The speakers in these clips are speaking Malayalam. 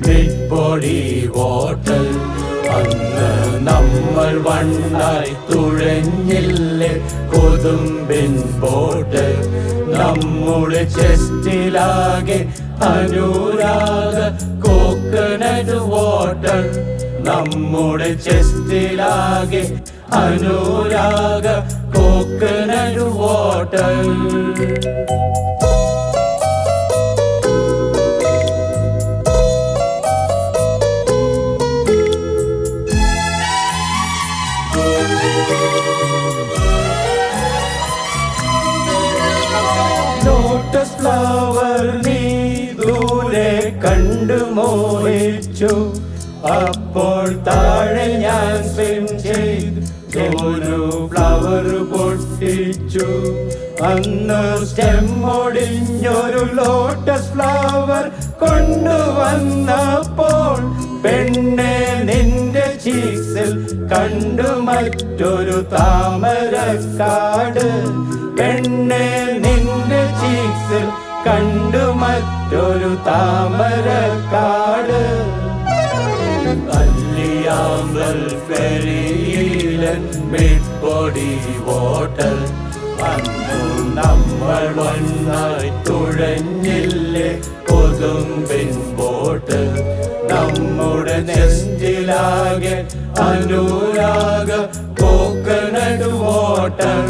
Mid body water. അന്ന് നമ്മൾ വണ്ണായി തുഴഞ്ഞില്ലേ കൊതുമ്പിൻ ബോട്ട്. നമ്മുടെ ചെസ്റ്റിലാകെ അനുരാഗ കോക്കനട്ട് വാട്ടർ. നമ്മുടെ ചെസ്റ്റിലാകെ അനുരാഗ കോക്കനട്ട് വാട്ടർ. ലോട്ടസ് ഫ്ലവർ നീ ദൂരെ കണ്ടു മോഹിച്ചു. അപ്പോൾ താഴെ ഞാൻ സ്വിം ചെയ്തു ഒരു ഫ്ലവർ പൊട്ടിച്ചു. അന്ന് സ്റ്റെം ഒടിഞ്ഞൊരു ലോട്ടസ് ഫ്ലവർ കൊണ്ടുവന്നപ്പോൾ പെണ്ണെ നിന്റെ ചീക്സിൽ കണ്ടു മറ്റൊരു താമരക്കാട്. പെണ്ണെ നിന്റെ ചീക്സിൽ കണ്ടു മറ്റൊരു താമരക്കാട്. അല്ലിയാമ്പൽ ഫെറിയിലൻ മിഡ് ബോഡി വാട്ടർ. അന്നു നമ്മൾ ഒന്നായി തുഴഞ്ഞില്ലേ കൊതുമ്പിൻ ബോട്ട്. നമ്മുടെ നെഞ്ചിലാകെ അനുരാഗ കോക്കനട്ട് വാട്ടർ.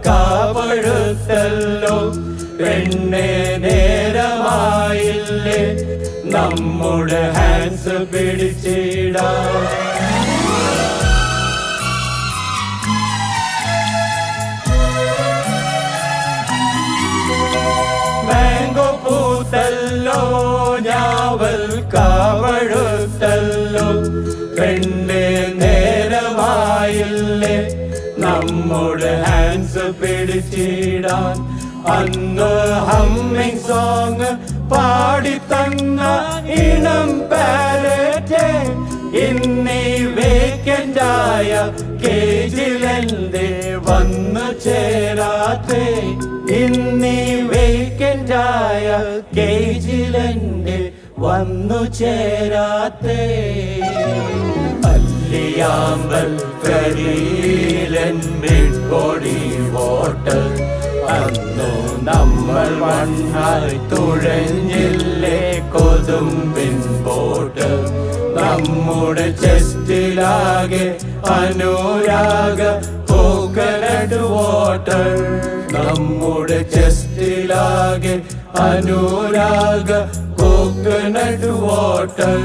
കാവഴുത്തല്ലോ പെണ്ണെ നേരമായില്ലേ നമ്മുടെ ഹാൻഡ്സ് പിടിച്ചിടാം. മാംഗോ പൂത്തല്ലോ ഞാവൽ കാവഴുത്തല്ലോ പെണ്ണെ നേരമായില്ലേ നമ്മുടെ ഹാൻഡ്സ് പിടിച്ചിടാൻ. അന്ന് ഹമ്മിങ് സോങ് പാടിത്തന്ന ഇനം പാരറ്റെ ഇന്നീ വേക്കൻഡായ കേജിലെന്തേ വന്നു ചേരാത്തെ. ഇന്നീ വേക്കൻഡായ കേജിലെന്തേ വന്നു ചേരാത്തെ. അല്ലിയാമ്പൽ ഫെറിയിലൻ മിഡ് ബോഡി വാട്ടർ. അന്നു നമ്മൾ വണ്ണായി തുഴഞ്ഞില്ലേ കൊതുമ്പിൻ ബോട്ട്. നമ്മുടെ ചെസ്റ്റിലാകെ അനുരാഗ കോക്കനട്ട് വാട്ടർ. നമ്മുടെ ചെസ്റ്റിലാകെ അനുരാഗ കോക്കനട്ട് വാട്ടർ.